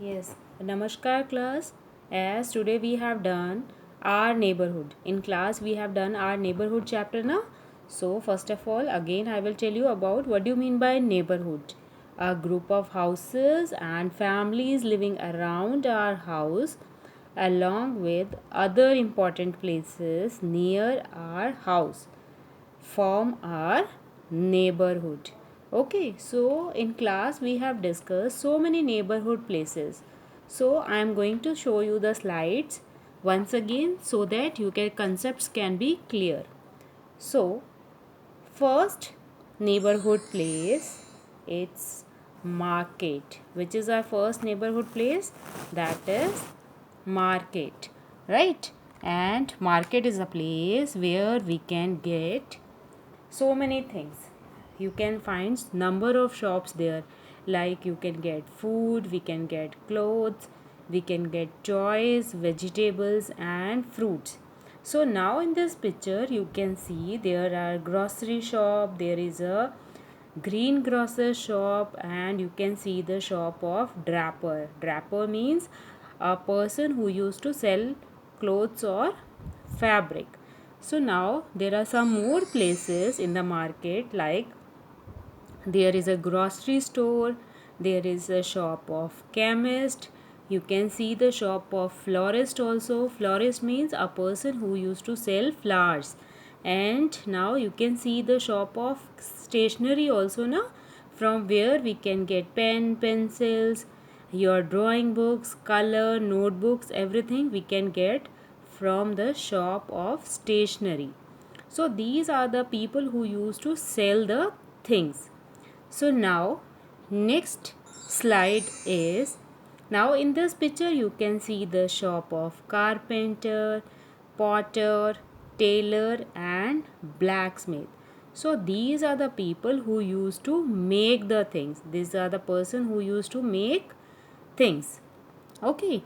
Yes, Namaskar class. As today we have done our neighborhood. In class we have done our neighborhood chapter now. So first of all, again I will tell you about what do you mean by neighborhood. A group of houses and families living around our house along with other important places near our house form our neighborhood. Okay, so in class we have discussed so many neighborhood places. So I am going to show you the slides once again so that your concepts can be clear. So first neighborhood place, it's market. Which is our first neighborhood place? That is market, right? And market is a place where we can get so many things. You can find number of shops there, like you can get food, we can get clothes, we can get toys, vegetables and fruits. So now in this picture you can see there are grocery shop, there is a green grocer shop, and you can see the shop of draper means a person who used to sell clothes or fabric. So now there are some more places in the market, like there is a grocery store, there is a shop of chemist, you can see the shop of florist also. Florist means a person who used to sell flowers. And now you can see the shop of stationery also now, from where we can get pen, pencils, your drawing books, color, notebooks, everything we can get from the shop of stationery. So these are the people who used to sell the things. So now next slide is, now in this picture you can see the shop of carpenter, potter, tailor and blacksmith. So these are the people who used to make the things. These are the person who used to make things. Okay.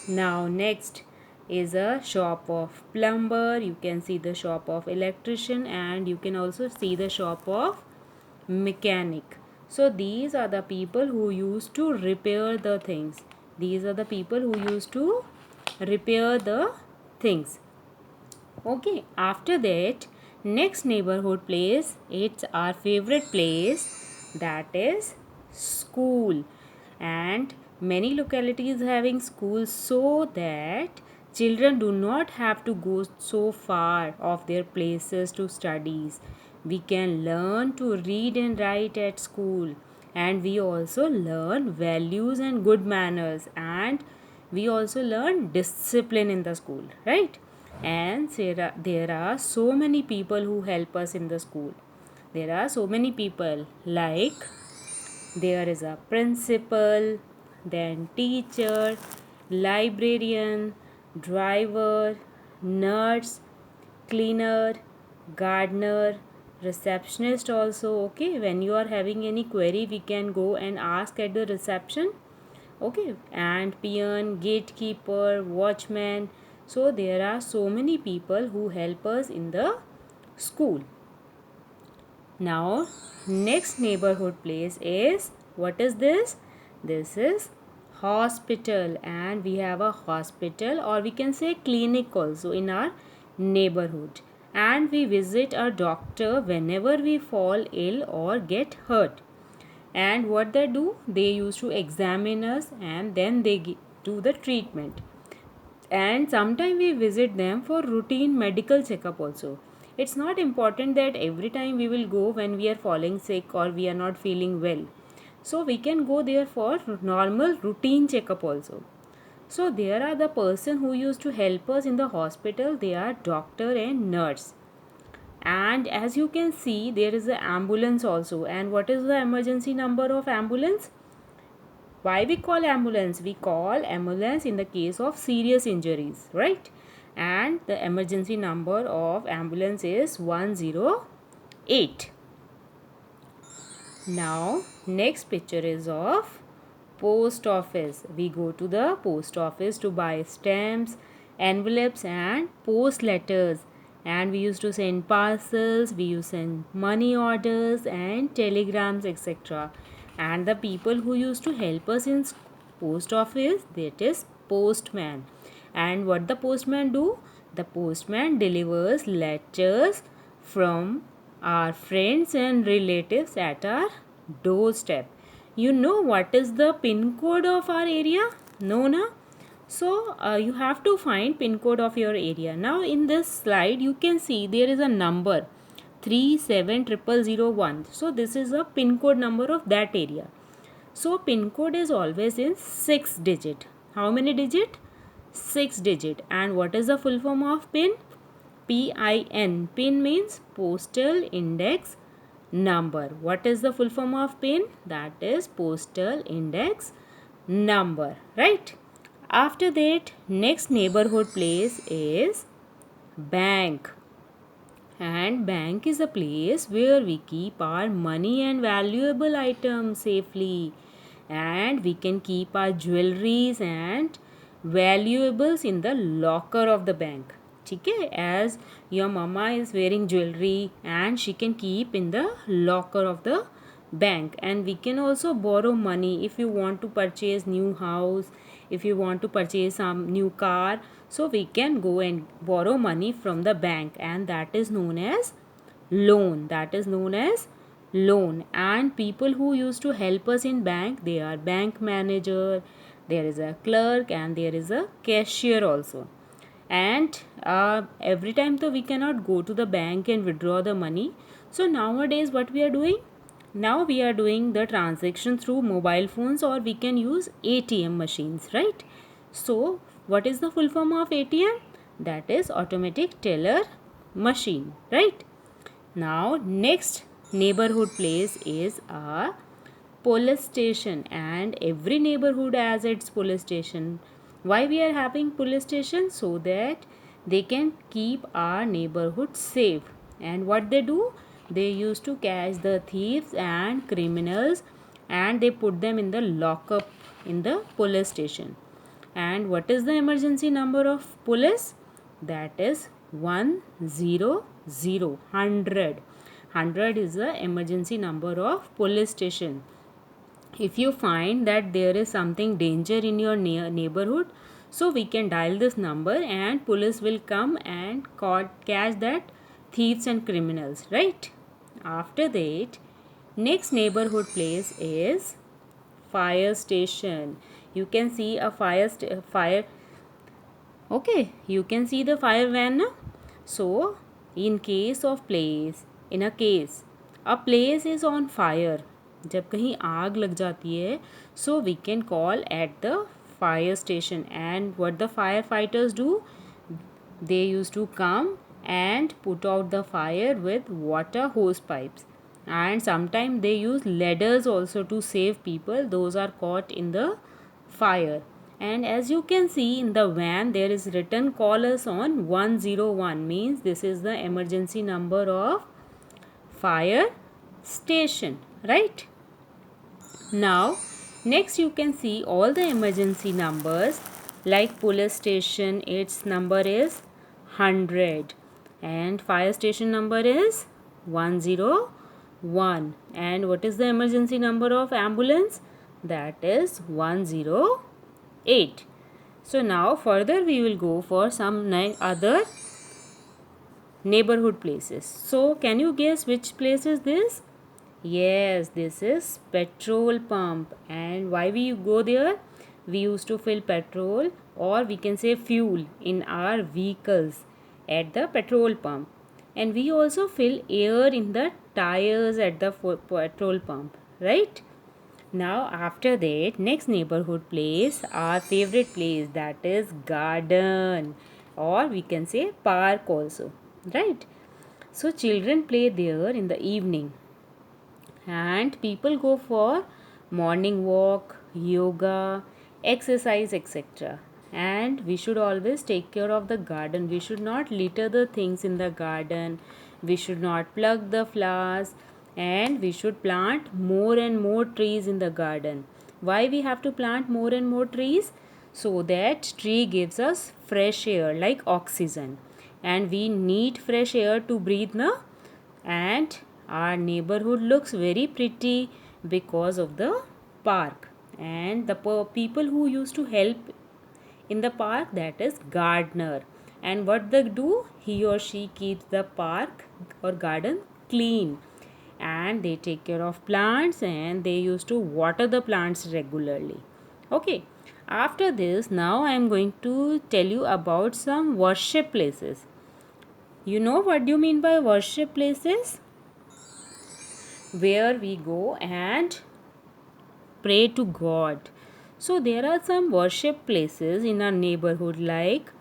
Now next is a shop of plumber. You can see the shop of electrician and you can also see the shop of mechanic. So these are the people who used to repair the things. These are the people who used to repair the things. Okay, after that, next neighborhood place, it's our favorite place, that is school. And many localities having schools so that children do not have to go so far of their places to studies. We can learn to read and write at school, and we also learn values and good manners, and we also learn discipline in the school, right? And there are so many people who help us in the school. There are so many people, like there is a principal, then teacher, librarian, driver, nurse, cleaner, gardener, receptionist also. Okay, when you are having any query we can go and ask at the reception. Okay, and peon, gatekeeper, watchman. So there are so many people who help us in the school. Now next neighborhood place is, what is this? This is hospital, and we have a hospital or we can say clinic also in our neighborhood, and we visit a doctor whenever we fall ill or get hurt. And what they do, they used to examine us and then they do the treatment. And sometimes we visit them for routine medical checkup also. It's not important that every time we will go when we are falling sick or we are not feeling well. So we can go there for normal routine checkup also. So there are the person who used to help us in the hospital, they are doctor and nurse. And as you can see, there is an ambulance also. And what is the emergency number of ambulance? Why we call ambulance? We call ambulance in the case of serious injuries, right? And the emergency number of ambulance is 108. Now next picture is of post office. We go to the post office to buy stamps, envelopes and post letters, and we used to send parcels, we used to send money orders and telegrams, etc. And the people who used to help us in Post office, that is postman. And what the postman do? The postman delivers letters from our friends and relatives at our doorstep. You know what is the pin code of our area? No, na? So you have to find pin code of your area. Now in this slide you can see there is a number 37001. So this is a pin code number of that area. So pin code is always in 6 digit. How many digit? 6 digit. And what is the full form of pin? PIN. Pin means postal index number. What is the full form of pin? That is postal index number, right? After that, next neighborhood place is bank. And bank is a place where we keep our money and valuable items safely. And we can keep our jewelries and valuables in the locker of the bank. Okay, as your mama is wearing jewelry and she can keep in the locker of the bank. And we can also borrow money if you want to purchase new house, if you want to purchase some new car, so we can go and borrow money from the bank, and that is known as loan. That is known as loan. And people who used to help us in bank, they are bank manager, there is a clerk, and there is a cashier also. And every time though we cannot go to the bank and withdraw the money, so nowadays what we are doing, now we are doing the transaction through mobile phones, or we can use ATM machines, right? So what is the full form of ATM? That is automatic teller machine, right? Now next neighborhood place is a police station, and every neighborhood has its police station. Why we are having police station? So that they can keep our neighborhood safe. And what they do? They used to catch the thieves and criminals, and they put them in the lockup in the police station. And what is the emergency number of police? That is 100. 100 is the emergency number of police station. If you find that there is something danger in your neighborhood, so we can dial this number and police will come and catch that thieves and criminals, right? After that, next neighborhood place is fire station. You can see a fire. Okay, you can see the fire van now. So in case of place, in a case a place is on fire, जब कहीं आग लग जाती है, so we can call at the fire station. And what the firefighters do? They used to come and put out the fire with water hose pipes, and sometimes they use ladders also to save people those are caught in the fire. And as you can see in the van, there is written call us on 101, means this is the emergency number of fire station, right? Now next you can see all the emergency numbers. Like police station, its number is 100, and fire station number is 101. And what is the emergency number of ambulance? That is 108. So now further we will go for some other neighborhood places. So can you guess which place is this? Yes, this is petrol pump. And why we go there? We used to fill petrol, or we can say fuel, in our vehicles at the petrol pump. And we also fill air in the tires at the petrol pump, right? Now after that, next neighborhood place, our favorite place, that is garden, or we can say park also, right? So children play there in the evening, and people go for morning walk, yoga, exercise, etc. And we should always take care of the garden. We should not litter the things in the garden, we should not pluck the flowers, and we should plant more and more trees in the garden. Why we have to plant more and more trees? So that tree gives us fresh air like oxygen, and we need fresh air to breathe now. And our neighborhood looks very pretty because of the park. and the people who used to help in the park, that is gardener. And what they do, he or she keeps the park or garden clean, and they take care of plants, and they used to water the plants regularly. Okay, after this, now I am going to tell you about some worship places. You know what do you mean by worship places? Where we go and pray to God. So there are some worship places in our neighborhood like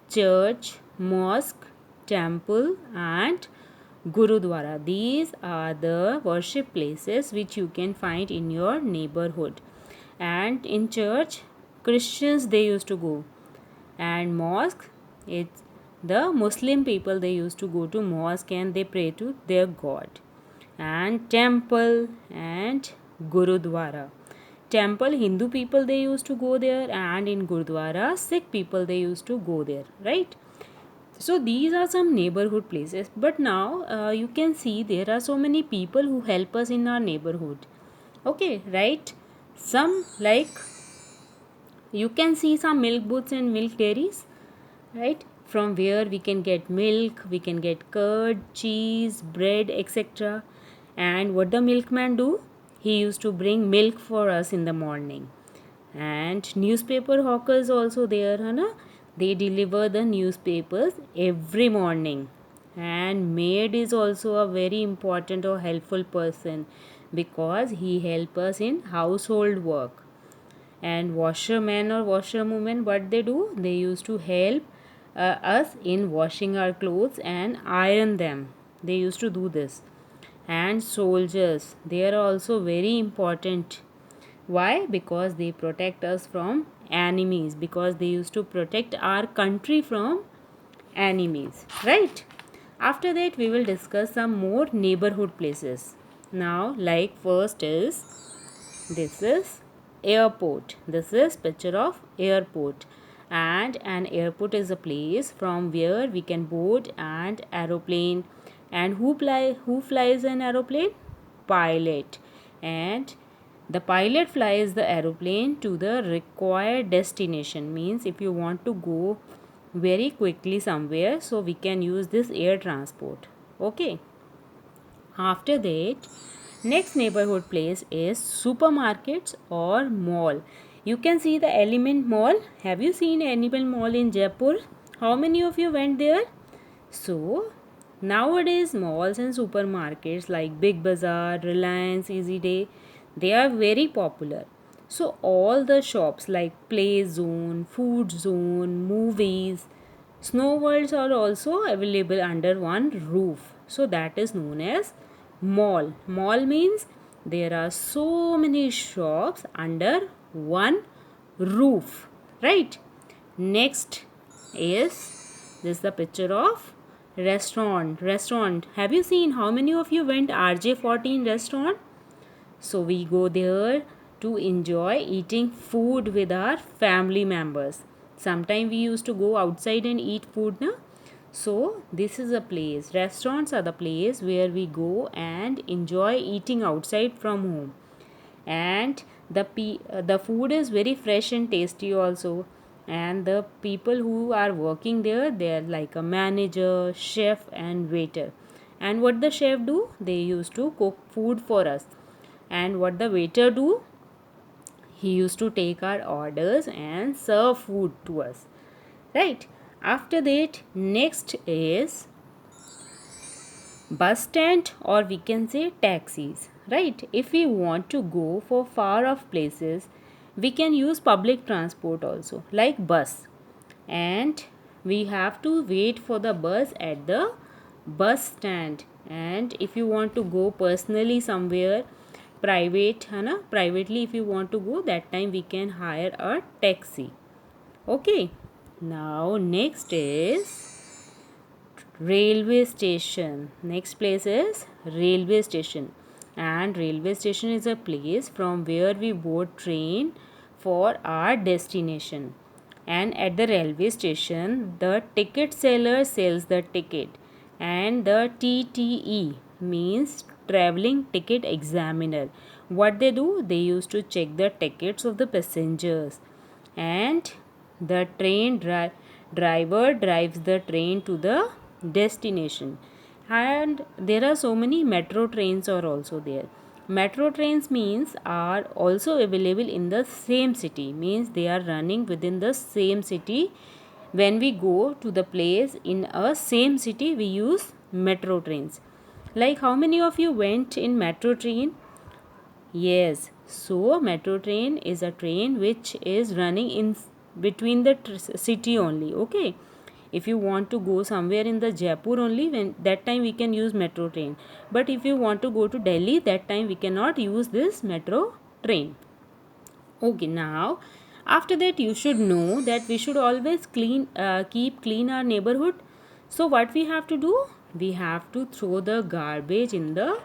church, mosque, temple, and gurudwara. These are the worship places which you can find in your neighborhood. And in church, Christians they used to go, and mosque, it's the Muslim people, they used to go to mosque and they pray to their God. And temple and gurudwara. Temple, Hindu people they used to go there, and in gurudwara, Sikh people they used to go there, right? So these are some neighborhood places. But now you can see there are so many people who help us in our neighborhood. Okay, right? Some like you can see some milk booths and milk dairies, right? From where we can get milk, we can get curd, cheese, bread, etc. And what the milkman do? He used to bring milk for us in the morning. And newspaper hawkers also there, Hana. They deliver the newspapers every morning. And maid is also a very important or helpful person because he help us in household work. And washerman or washerwoman, what they do, they used to help us in washing our clothes and iron them. They used to do this. And soldiers, they are also very important. Why? Because they protect us from enemies, because they used to protect our country from enemies, right? After that we will discuss some more neighborhood places. Now, like first is, this is airport. This is picture of airport. And an airport is a place from where we can board an aeroplane. And who flies an aeroplane? Pilot. And the pilot flies the aeroplane to the required destination. Means if you want to go very quickly somewhere, so we can use this air transport. Okay. After that, next neighborhood place is supermarkets or mall. You can see the Element Mall. Have you seen Element Mall in Jaipur? How many of you went there? So, nowadays malls and supermarkets like Big Bazaar, Reliance, Easy Day, they are very popular. So all the shops like Play Zone, Food Zone, movies, Snow Worlds are also available under one roof. So that is known as mall. Mall means there are so many shops under one roof, right? Next is this, the picture of restaurant. Have you seen, how many of you went RJ14 restaurant? So we go there to enjoy eating food with our family members. Sometimes we used to go outside and eat food, na? So this is a place. Restaurants are the place where we go and enjoy eating outside from home. And the food is very fresh and tasty also. And the people who are working there, they are like a manager, chef, and waiter. And what the chef do? They used to cook food for us. And what the waiter do? He used to take our orders and serve food to us, right? After that, next is bus stand, or we can say taxis, right? If we want to go for far off places, we can use public transport also, like bus. And we have to wait for the bus at the bus stand. And if you want to go personally somewhere private, है ना, privately if you want to go, that time we can hire a taxi. Okay. Now next is railway station. Next place is railway station. And railway station is a place from where we board train for our destination. And at the railway station, the ticket seller sells the ticket. And the TTE means traveling ticket examiner. what they do, they used to check the tickets of the passengers, and the driver drives the train to the destination. And there are so many metro trains are also there. Metro trains means are also available in the same city, means they are running within the same city. When we go to the place in a same city, we use metro trains. Like, how many of you went in metro train? Yes, so metro train is a train which is running in between the city only. Okay, if you want to go somewhere in the Jaipur only, when that time we can use metro train. But if you want to go to Delhi, that time we cannot use this metro train. Okay, now after that you should know that we should always keep clean our neighborhood. So what we have to do? We have to throw the garbage in the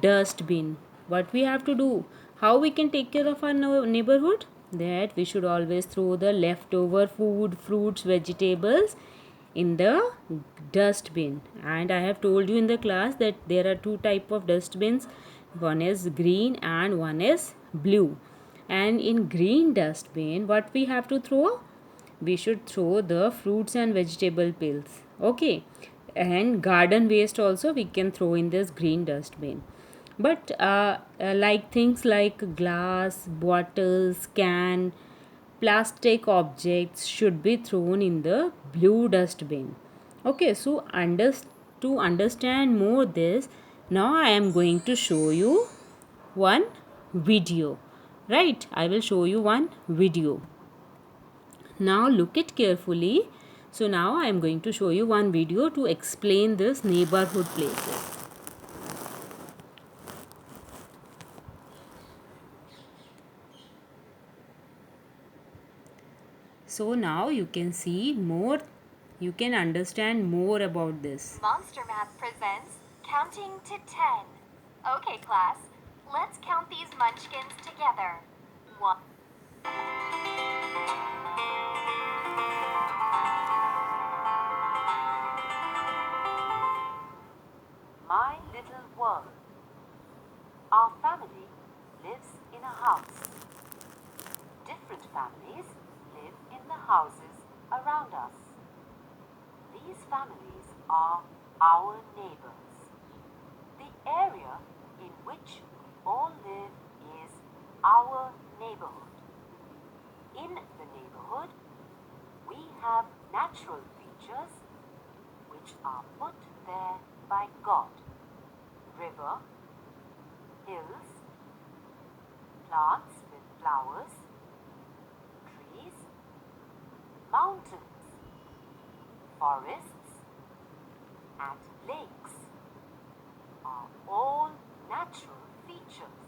dustbin. What we have to do? How we can take care of our neighborhood? That we should always throw the leftover food, fruits, vegetables in the dustbin. And I have told you in the class that there are two type of dustbins. One is green and one is blue. And in green dustbin, what we have to throw? We should throw the fruits and vegetable peels. Okay, and garden waste also we can throw in this green dustbin. But like things like glass, bottles, can, plastic objects should be thrown in the blue dustbin. Okay, so to understand more this, now I am going to show you one video. Right, I will show you one video. Now look it carefully. So now I am going to show you one video to explain this neighborhood places. So now you can see more, you can understand more about this. Monster Math presents Counting to 10. Okay, class, let's count these munchkins together. 1. My little world. Our family lives in a house. Different families live in the houses around us. These families are our neighbors. The area in which we all live is our neighborhood. In the neighborhood, we have natural features which are put there by God. River, hills, plants with flowers, trees, mountains, forests, and lakes are all natural features.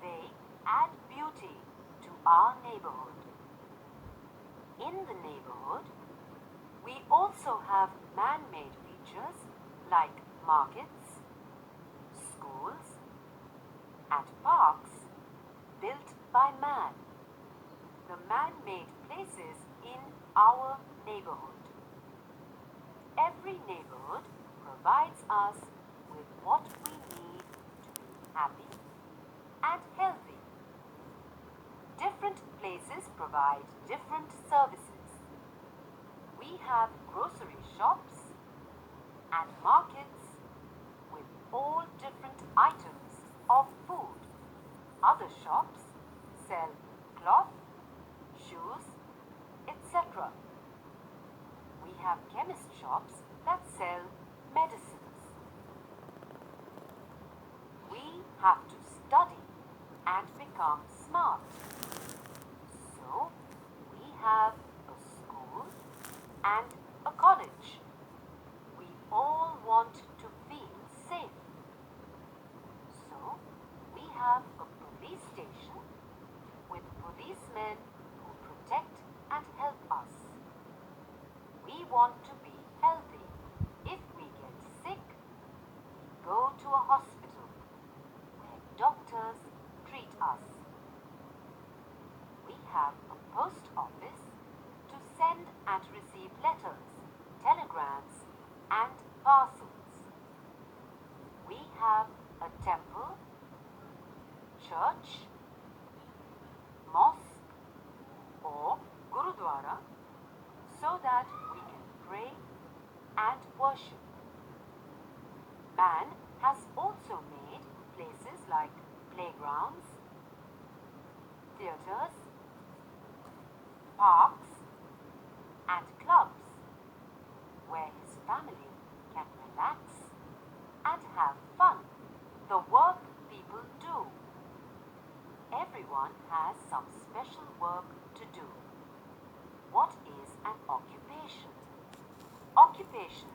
They add beauty to our neighborhood. In the neighborhood, we also have man-made features like markets, schools, and parks built by man. The man-made places in our neighborhood. Every neighborhood provides us with what we need to be happy and healthy. Different places provide different services. We have grocery shops and markets with all different items of food. Other shops sell cloth, shoes, etc. We have chemist shops that sell medicines. We have to study and become smart. So, we have a school and a college. We all want to feel safe. So, we have a police station with policemen who protect and help us. We want to be healthy. If we get sick, we go to a hospital where doctors treat us. We have a post office to send and receive letters, telegrams, and parcels. We have a temple church, mosque, or gurudwara so that we can pray and worship. Man has also made places like playgrounds, theatres, parks, and clubs where his family can relax and have fun. The work people do. Everyone has some special work to do. What is an occupation? Occupation